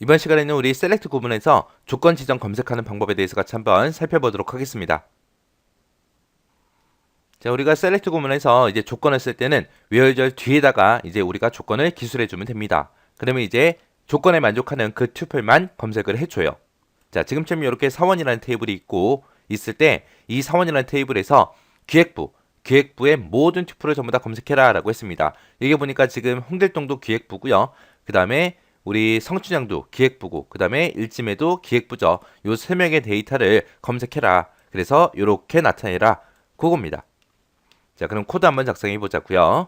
이번 시간에는 우리 셀렉트 구문에서 조건 지정 검색하는 방법에 대해서 같이 한번 살펴보도록 하겠습니다. 자, 우리가 셀렉트 구문에서 이제 조건을 쓸 때는 where절 뒤에다가 이제 우리가 조건을 기술해 주면 됩니다. 그러면 이제 조건에 만족하는 그 튜플만 검색을 해줘요. 자, 지금처럼 이렇게 사원이라는 테이블이 있을 때 이 사원이라는 테이블에서 기획부의 모든 튜플을 전부 다 검색해라 라고 했습니다. 여기 보니까 지금 홍길동도 기획부고요. 그 다음에 우리 성춘향도 기획부고 그 다음에 일지매도 기획부죠. 요 세 명의 데이터를 검색해라. 그래서 이렇게 나타내라. 그겁니다. 자, 그럼 코드 한번 작성해 보자고요.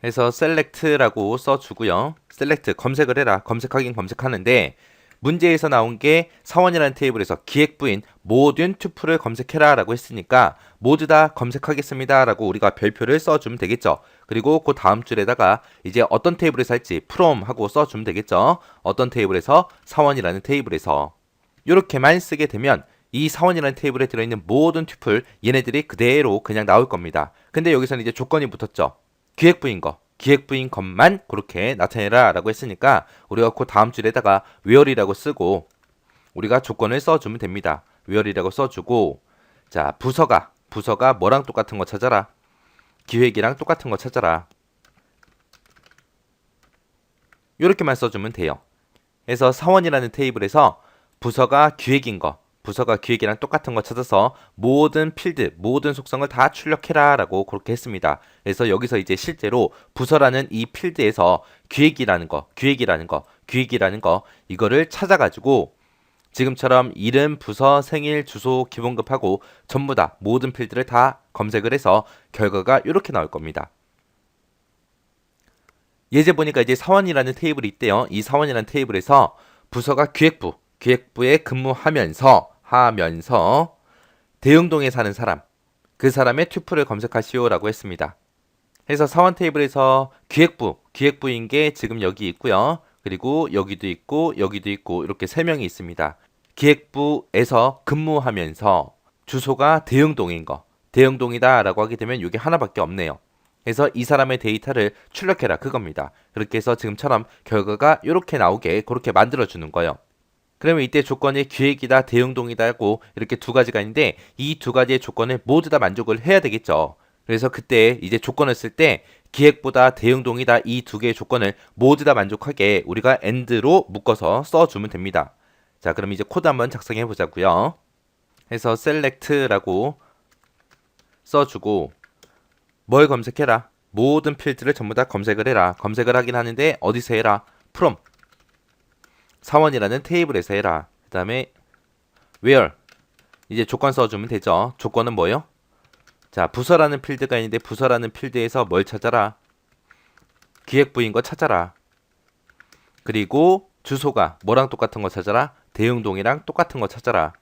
해서 select라고 써주고요. select 검색을 해라. 검색하긴 검색하는데 문제에서 나온 게 사원이라는 테이블에서 기획부인 모든 튜플을 검색해라 라고 했으니까 모두 다 검색하겠습니다 라고 우리가 별표를 써주면 되겠죠. 그리고 그 다음 줄에다가 이제 어떤 테이블에서 할지 from 하고 써주면 되겠죠. 어떤 테이블에서 사원이라는 테이블에서 이렇게만 쓰게 되면 이 사원이라는 테이블에 들어있는 모든 튜플 얘네들이 그대로 그냥 나올 겁니다. 근데 여기서는 이제 조건이 붙었죠. 기획부인 것만 그렇게 나타내라 라고 했으니까 우리가 그 다음 줄에다가 where이라고 쓰고 우리가 조건을 써주면 됩니다. where이라고 써주고 자 부서가 뭐랑 똑같은 거 찾아라. 기획이랑 똑같은 거 찾아라. 이렇게만 써주면 돼요. 그래서 사원이라는 테이블에서 부서가 기획이랑 똑같은 거 찾아서 모든 필드, 모든 속성을 다 출력해라 라고 그렇게 했습니다. 그래서 여기서 이제 실제로 부서라는 이 필드에서 기획이라는 거 이거를 찾아가지고 지금처럼 이름, 부서, 생일, 주소, 기본급하고 전부 다 모든 필드를 다 검색을 해서 결과가 이렇게 나올 겁니다. 예제 보니까 이제 사원이라는 테이블이 있대요. 이 사원이라는 테이블에서 부서가 기획부에 근무하면서 대흥동에 사는 사람, 그 사람의 튜플을 검색하시오라고 했습니다. 그래서 사원 테이블에서 기획부인 게 지금 여기 있고요. 그리고 여기도 있고 이렇게 세 명이 있습니다. 기획부에서 근무하면서 주소가 대흥동이다라고 하게 되면 이게 하나밖에 없네요. 그래서 이 사람의 데이터를 출력해라 그겁니다. 그렇게 해서 지금처럼 결과가 이렇게 나오게 그렇게 만들어주는 거예요. 그러면 이때 조건이 기획이다, 대응동이다 하고 이렇게 두 가지가 있는데 이 두 가지의 조건을 모두 다 만족을 해야 되겠죠. 그래서 그때 이제 조건을 쓸 때 기획보다 대응동이다 이 두 개의 조건을 모두 다 만족하게 우리가 and로 묶어서 써주면 됩니다. 자, 그럼 이제 코드 한번 작성해 보자고요. 해서 select라고 써주고 뭘 검색해라. 모든 필드를 전부 다 검색을 해라. 검색을 하긴 하는데 어디서 해라? from 사원이라는 테이블에서 해라. 그 다음에 where 이제 조건 써주면 되죠. 조건은 뭐예요? 자, 부서라는 필드가 있는데 부서라는 필드에서 뭘 찾아라? 기획부인 거 찾아라. 그리고 주소가 뭐랑 똑같은 거 찾아라? 대흥동이랑 똑같은 거 찾아라.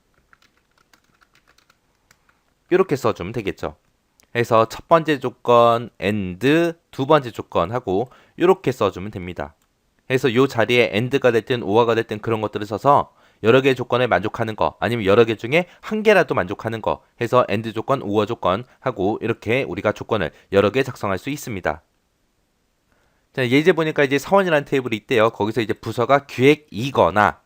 이렇게 써주면 되겠죠. 해서 첫 번째 조건 and 두 번째 조건 하고 이렇게 써주면 됩니다. 그래서 요 자리에 and가 됐든 or가 됐든 그런 것들을 써서 여러 개의 조건에 만족하는 거 아니면 여러 개 중에 한 개라도 만족하는 거 해서 and 조건, or 조건 하고 이렇게 우리가 조건을 여러 개 작성할 수 있습니다. 자, 예제 보니까 이제 사원이라는 테이블이 있대요. 거기서 이제 부서가 기획이거나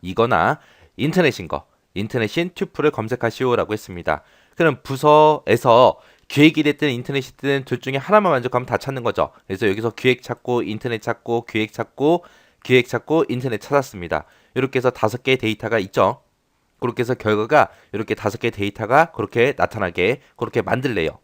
인터넷인 튜플을 검색하시오라고 했습니다. 그럼 부서에서 기획이 됐든 인터넷이 됐든 둘 중에 하나만 만족하면 다 찾는 거죠. 그래서 여기서 기획 찾고 인터넷 찾고 기획 찾고 인터넷 찾았습니다. 이렇게 해서 5개의 데이터가 있죠. 그렇게 해서 결과가 이렇게 5개의 데이터가 그렇게 나타나게 그렇게 만들래요.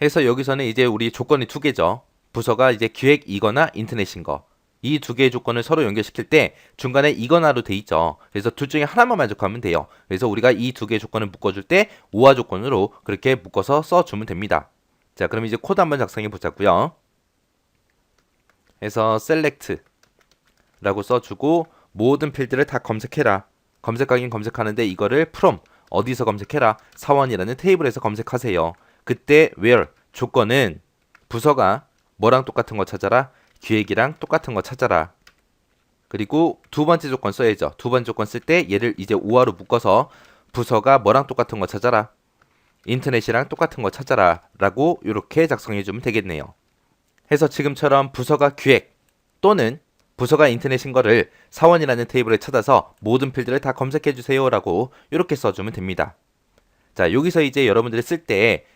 해서 여기서는 이제 우리 조건이 두 개죠. 부서가 이제 기획이거나 인터넷인 거. 이 두 개의 조건을 서로 연결시킬 때 중간에 이거나로 돼 있죠. 그래서 둘 중에 하나만 만족하면 돼요. 그래서 우리가 이 두 개의 조건을 묶어줄 때 오화 조건으로 그렇게 묶어서 써주면 됩니다. 자, 그럼 이제 코드 한번 작성해 보자고요. 해서 select라고 써주고 모든 필드를 다 검색해라. 검색하긴 검색하는데 이거를 from 어디서 검색해라? 사원이라는 테이블에서 검색하세요. 그때 where 조건은 부서가 뭐랑 똑같은 거 찾아라? 기획이랑 똑같은 거 찾아라. 그리고 두 번째 조건 써야죠. 두 번째 조건 쓸 때 얘를 이제 오화로 묶어서 부서가 뭐랑 똑같은 거 찾아라. 인터넷이랑 똑같은 거 찾아라. 라고 이렇게 작성해 주면 되겠네요. 해서 지금처럼 부서가 기획 또는 부서가 인터넷인 거를 사원이라는 테이블에 찾아서 모든 필드를 다 검색해 주세요 라고 이렇게 써주면 됩니다. 자, 여기서 이제 여러분들이 쓸 때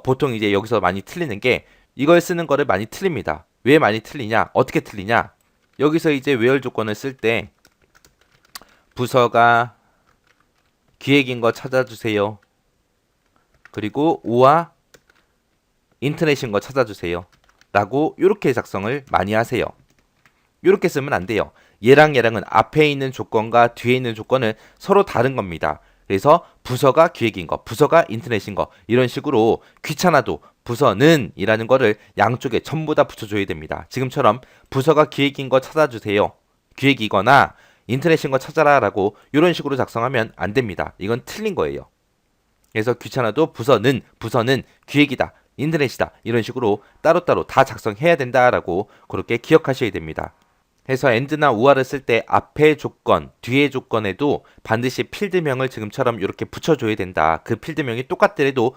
보통 이제 여기서 많이 틀리는 게 이걸 쓰는 거를 많이 틀립니다. 왜 많이 틀리냐? 어떻게 틀리냐? 여기서 이제 where 조건을 쓸 때 부서가 기획인 거 찾아주세요. 그리고 우와 인터넷인 거 찾아주세요. 라고 이렇게 작성을 많이 하세요. 이렇게 쓰면 안 돼요. 얘랑 얘랑은 앞에 있는 조건과 뒤에 있는 조건은 서로 다른 겁니다. 그래서 부서가 기획인 거, 부서가 인터넷인 거 이런 식으로 귀찮아도 부서는 이라는 거를 양쪽에 전부 다 붙여줘야 됩니다. 지금처럼 부서가 기획인 거 찾아주세요. 기획이거나 인터넷인 거 찾아라 라고 이런 식으로 작성하면 안 됩니다. 이건 틀린 거예요. 그래서 귀찮아도 부서는 기획이다. 인터넷이다. 이런 식으로 따로따로 다 작성해야 된다라고 그렇게 기억하셔야 됩니다. 해서 and나 우아를 쓸 때 앞에 조건, 뒤에 조건에도 반드시 필드명을 지금처럼 이렇게 붙여줘야 된다. 그 필드명이 똑같더라도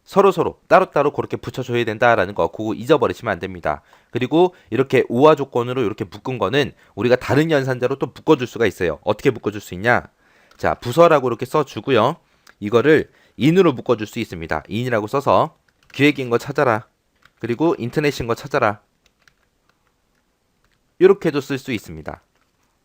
서로서로 따로따로 그렇게 붙여줘야 된다라는 거 그거 잊어버리시면 안 됩니다. 그리고 이렇게 우아 조건으로 이렇게 묶은 거는 우리가 다른 연산자로 또 묶어줄 수가 있어요. 어떻게 묶어줄 수 있냐? 자, 부서라고 이렇게 써주고요. 이거를 in으로 묶어줄 수 있습니다. in이라고 써서 기획인 거 찾아라. 그리고 인터넷인 거 찾아라. 이렇게도 쓸 수 있습니다.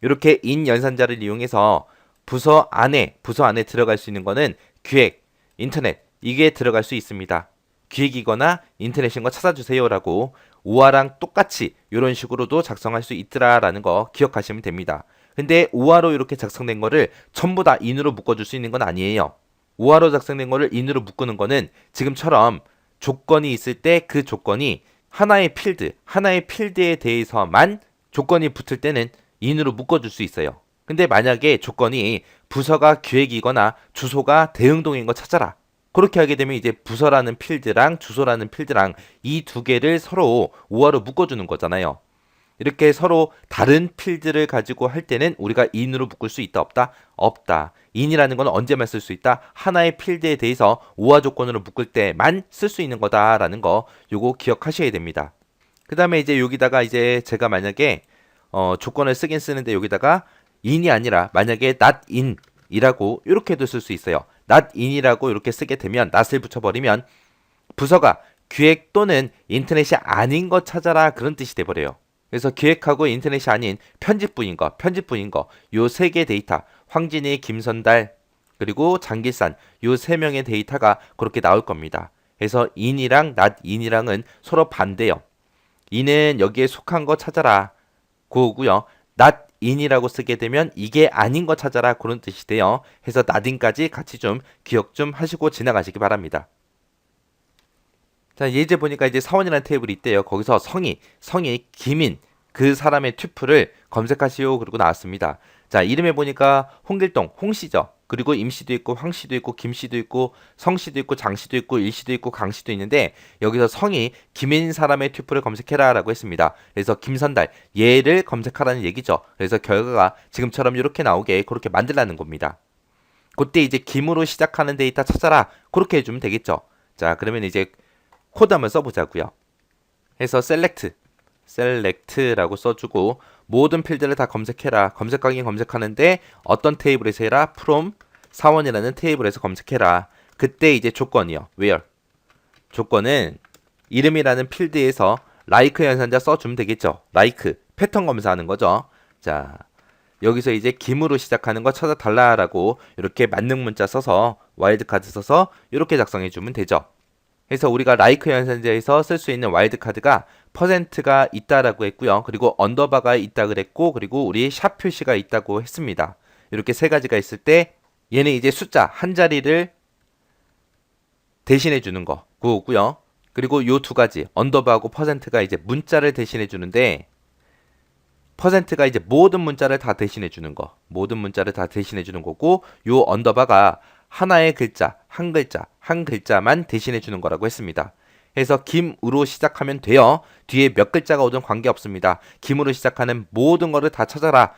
이렇게 in 연산자를 이용해서 부서 안에 들어갈 수 있는 거는 기획, 인터넷 이게 들어갈 수 있습니다. 기획이거나 인터넷인 거 찾아주세요 라고 우아랑 똑같이 이런 식으로도 작성할 수 있더라라는 거 기억하시면 됩니다. 근데 우아로 이렇게 작성된 거를 전부 다 in으로 묶어줄 수 있는 건 아니에요. 우아로 작성된 거를 in으로 묶는 거는 지금처럼 조건이 있을 때 그 조건이 하나의 필드에 대해서만 조건이 붙을 때는 in으로 묶어줄 수 있어요. 근데 만약에 조건이 부서가 기획이거나 주소가 대흥동인 거 찾아라. 그렇게 하게 되면 이제 부서라는 필드랑 주소라는 필드랑 이 두 개를 서로 우아로 묶어주는 거잖아요. 이렇게 서로 다른 필드를 가지고 할 때는 우리가 in으로 묶을 수 있다 없다? 없다. in이라는 건 언제만 쓸 수 있다? 하나의 필드에 대해서 우아 조건으로 묶을 때만 쓸 수 있는 거다라는 거 요거 기억하셔야 됩니다. 그 다음에 이제 여기다가 이제 제가 만약에 조건을 쓰긴 쓰는데 여기다가 in이 아니라 만약에 not in 이라고 이렇게도 쓸 수 있어요. not in이라고 이렇게 쓰게 되면 not을 붙여버리면 부서가 기획 또는 인터넷이 아닌 거 찾아라 그런 뜻이 돼버려요. 그래서 기획하고 인터넷이 아닌 편집부인 거 요 세 개 데이터 황진이, 김선달 그리고 장길산 요 세 명의 데이터가 그렇게 나올 겁니다. 그래서 in이랑 not in이랑은 서로 반대요. in은 여기에 속한 거 찾아라 그거고요. not in이라고 쓰게 되면 이게 아닌 거 찾아라 그런 뜻이 돼요. 해서 not in까지 같이 좀 기억 좀 하시고 지나가시기 바랍니다. 자, 예제 보니까 이제 사원이라는 테이블이 있대요. 거기서 성이 김인 그 사람의 튜플을 검색하시오 그러고 나왔습니다. 자, 이름에 보니까 홍길동, 홍씨죠. 그리고 임씨도 있고 황씨도 있고 김씨도 있고 성씨도 있고 장씨도 있고 일씨도 있고 강씨도 있는데 여기서 성이 김인 사람의 튜플을 검색해라 라고 했습니다. 그래서 김선달 얘를 검색하라는 얘기죠. 그래서 결과가 지금처럼 이렇게 나오게 그렇게 만들라는 겁니다. 그때 이제 김으로 시작하는 데이터 찾아라 그렇게 해주면 되겠죠. 자, 그러면 이제 코드 한번 써보자고요. 해서 select라고 써주고 모든 필드를 다 검색해라. 검색하긴 검색하는데 어떤 테이블에서 해라? from 사원이라는 테이블에서 검색해라. 그때 이제 조건이요. where 조건은 이름이라는 필드에서 like 연산자 써주면 되겠죠. like 패턴 검사하는 거죠. 자, 여기서 이제 김으로 시작하는 거 찾아달라라고 이렇게 만능 문자 써서 와일드카드 써서 이렇게 작성해 주면 되죠. 그래서 우리가 like 연산자에서 쓸 수 있는 와일드카드가 퍼센트가 있다라고 했고요. 그리고 언더바가 있다 그랬고 그리고 우리 샵 표시가 있다고 했습니다. 이렇게 세 가지가 있을 때 얘는 이제 숫자 한 자리를 대신해 주는 거 그거고요. 그리고 요 두 가지 언더바하고 퍼센트가 이제 문자를 대신해 주는데 퍼센트가 이제 모든 문자를 다 대신해 주는 거고 요 언더바가 하나의 글자, 한 글자만 대신해 주는 거라고 했습니다. 그래서 김으로 시작하면 돼요. 뒤에 몇 글자가 오든 관계없습니다. 김으로 시작하는 모든 거를 다 찾아라.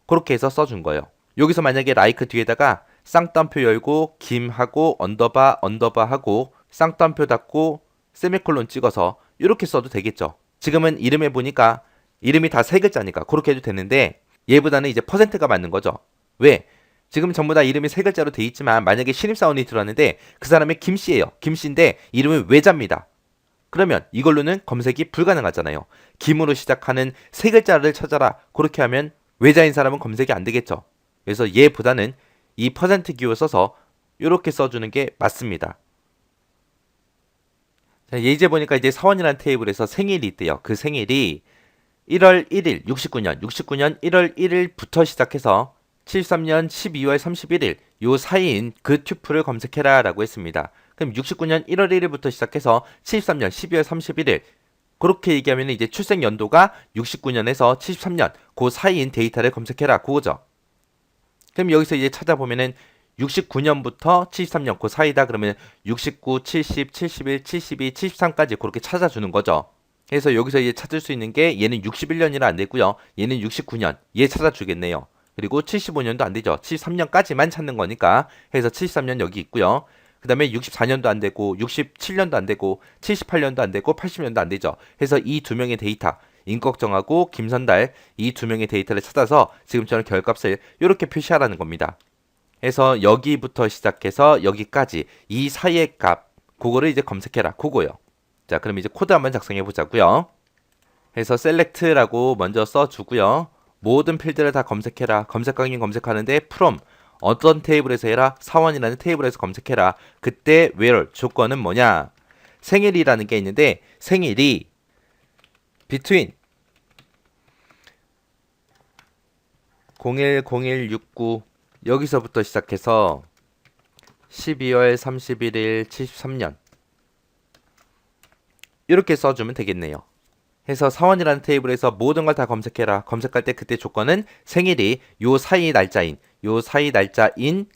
그렇게 해서 써준 거예요. 여기서 만약에 like 뒤에다가 쌍따옴표 열고 김하고 언더바하고 쌍따옴표 닫고 세미콜론 찍어서 이렇게 써도 되겠죠. 지금은 이름에 보니까 이름이 다 세 글자니까 그렇게 해도 되는데 얘보다는 이제 퍼센트가 맞는 거죠. 왜? 지금 전부 다 이름이 세 글자로 돼 있지만 만약에 신입사원이 들어왔는데 그 사람이 김씨예요. 김씨인데 이름은 외자입니다. 그러면 이걸로는 검색이 불가능하잖아요. 김으로 시작하는 세 글자를 찾아라. 그렇게 하면 외자인 사람은 검색이 안 되겠죠. 그래서 얘보다는 이 퍼센트 기호 써서 이렇게 써주는 게 맞습니다. 자, 이제 보니까 이제 사원이라는 테이블에서 생일이 있대요. 그 생일이 1월 1일, 69년 1월 1일부터 시작해서 73년 12월 31일 요 사이인 그 튜플을 검색해라 라고 했습니다. 그럼 69년 1월 1일부터 시작해서 73년 12월 31일 그렇게 얘기하면 이제 출생 연도가 69년에서 73년 그 사이인 데이터를 검색해라 그거죠. 그럼 여기서 이제 찾아보면은 69년부터 73년 그 사이다 그러면 69, 70, 71, 72, 73까지 그렇게 찾아주는 거죠. 그래서 여기서 이제 찾을 수 있는 게 얘는 61년이라 안 되고요. 얘는 69년 얘 찾아주겠네요. 그리고 75년도 안 되죠. 73년까지만 찾는 거니까 해서 73년 여기 있고요. 그 다음에 64년도 안 되고 67년도 안 되고 78년도 안 되고 80년도 안 되죠. 해서 이 두 명의 데이터 임꺽정하고 김선달 이 두 명의 데이터를 찾아서 지금처럼 결값을 이렇게 표시하라는 겁니다. 해서 여기부터 시작해서 여기까지 이 사이의 값 그거를 이제 검색해라 그거요. 자 그럼 이제 코드 한번 작성해 보자고요. 해서 select라고 먼저 써주고요. 모든 필드를 다 검색해라. 검색하긴 검색하는데 from 어떤 테이블에서 해라? 사원이라는 테이블에서 검색해라. 그때 where 조건은 뭐냐? 생일이라는 게 있는데 생일이 between 010169 여기서부터 시작해서 12월 31일 73년 이렇게 써주면 되겠네요. 해서 사원이라는 테이블에서 모든 걸 다 검색해라. 검색할 때 그때 조건은 생일이 요 사이 날짜인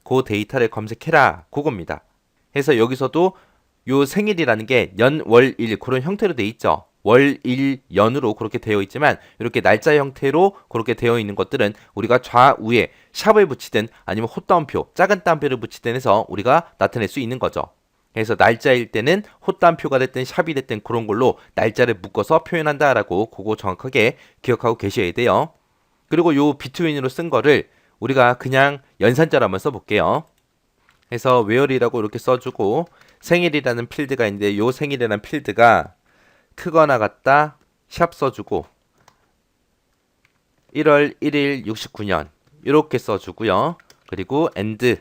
그 데이터를 검색해라. 그겁니다. 해서 여기서도 요 생일이라는 게 연, 월, 일 그런 형태로 돼 있죠. 월, 일, 연으로 그렇게 되어 있지만 이렇게 날짜 형태로 그렇게 되어 있는 것들은 우리가 좌우에 샵을 붙이든 아니면 헛다운표, 작은 따옴표를 붙이든 해서 우리가 나타낼 수 있는 거죠. 그래서 날짜일 때는 헛다운표가 됐든 샵이 됐든 그런 걸로 날짜를 묶어서 표현한다라고 그거 정확하게 기억하고 계셔야 돼요. 그리고 요 비트윈으로 쓴 거를 우리가 그냥 연산자로 한번 써볼게요. 해서 where이라고 이렇게 써주고 생일이라는 필드가 있는데 요 생일이라는 필드가 크거나 같다 샵 써주고 1월 1일 69년 이렇게 써주고요. 그리고 and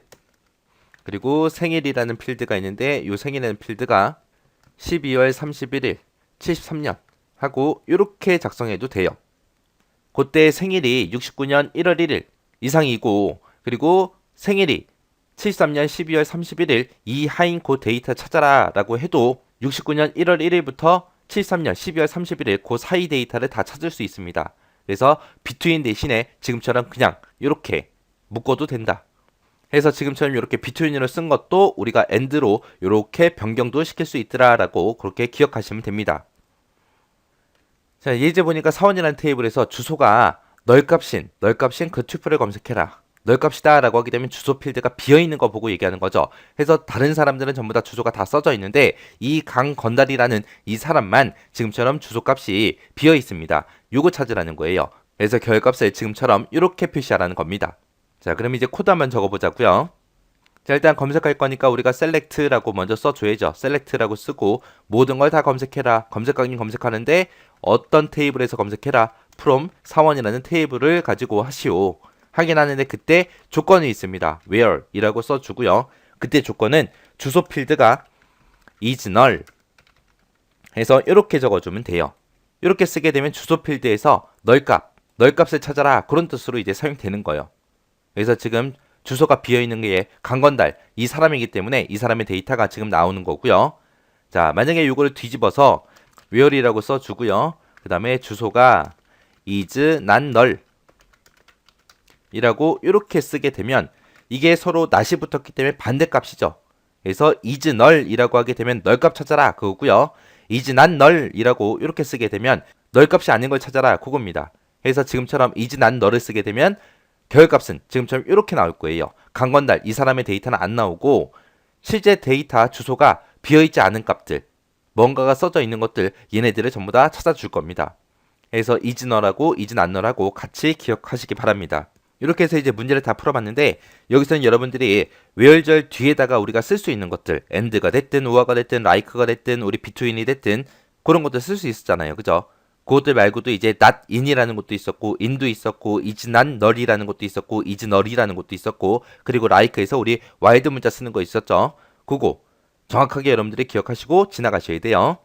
그리고 생일이라는 필드가 있는데 이 생일이라는 필드가 12월 31일 73년 하고 이렇게 작성해도 돼요. 그때 생일이 69년 1월 1일 이상이고 그리고 생일이 73년 12월 31일 이하인 그 데이터 찾아라 라고 해도 69년 1월 1일부터 73년 12월 31일 그 사이 데이터를 다 찾을 수 있습니다. 그래서 between 대신에 지금처럼 그냥 이렇게 묶어도 된다. 해서 지금처럼 이렇게 비트윈으로 쓴 것도 우리가 and로 이렇게 변경도 시킬 수 있더라라고 그렇게 기억하시면 됩니다. 자, 이제 보니까 사원이라는 테이블에서 주소가 널값인 그 튜플을 검색해라. 널값이다 라고 하게 되면 주소 필드가 비어있는 거 보고 얘기하는 거죠. 그래서 다른 사람들은 전부 다 주소가 다 써져 있는데 이 강건달이라는 이 사람만 지금처럼 주소값이 비어 있습니다. 요거 찾으라는 거예요. 그래서 결값을 지금처럼 이렇게 표시하라는 겁니다. 자, 그럼 이제 코드 한번 적어보자고요. 자, 일단 검색할 거니까 우리가 select라고 먼저 써줘야죠. select라고 쓰고 모든 걸 다 검색해라. 검색하긴 검색하는데 어떤 테이블에서 검색해라. from 사원이라는 테이블을 가지고 하시오. 하긴 하는데 그때 조건이 있습니다. where 이라고 써주고요. 그때 조건은 주소 필드가 is null 해서 이렇게 적어주면 돼요. 이렇게 쓰게 되면 주소 필드에서 널값을 찾아라. 그런 뜻으로 이제 사용되는 거예요. 그래서 지금 주소가 비어있는 게 강건달 이 사람이기 때문에 이 사람의 데이터가 지금 나오는 거고요. 자, 만약에 이거를 뒤집어서 where이라고 써주고요. 그 다음에 주소가 is not null 이라고 이렇게 쓰게 되면 이게 서로 낫이 붙었기 때문에 반대값이죠. 그래서 is null 이라고 하게 되면 널값 찾아라 그거고요. is not null 이라고 이렇게 쓰게 되면 널값이 아닌 걸 찾아라 그겁니다. 그래서 지금처럼 is not null을 쓰게 되면 결값은 지금처럼 이렇게 나올 거예요. 강건달 이 사람의 데이터는 안 나오고 실제 데이터 주소가 비어있지 않은 값들 뭔가가 써져 있는 것들 얘네들을 전부 다 찾아줄 겁니다. 해서 is not하고 is not not하고 같이 기억하시기 바랍니다. 이렇게 해서 이제 문제를 다 풀어봤는데 여기서는 여러분들이 where절 뒤에다가 우리가 쓸 수 있는 것들 and가 됐든 or가 됐든 like가 됐든 우리 between이 됐든 그런 것들 쓸 수 있었잖아요. 그죠? 그것들 말고도 이제 not in이라는 것도 있었고 in도 있었고 is not nut이라는 것도 있었고 is nut이라는 것도 있었고 그리고 like에서 우리 while 문자 쓰는 거 있었죠. 그거 정확하게 여러분들이 기억하시고 지나가셔야 돼요.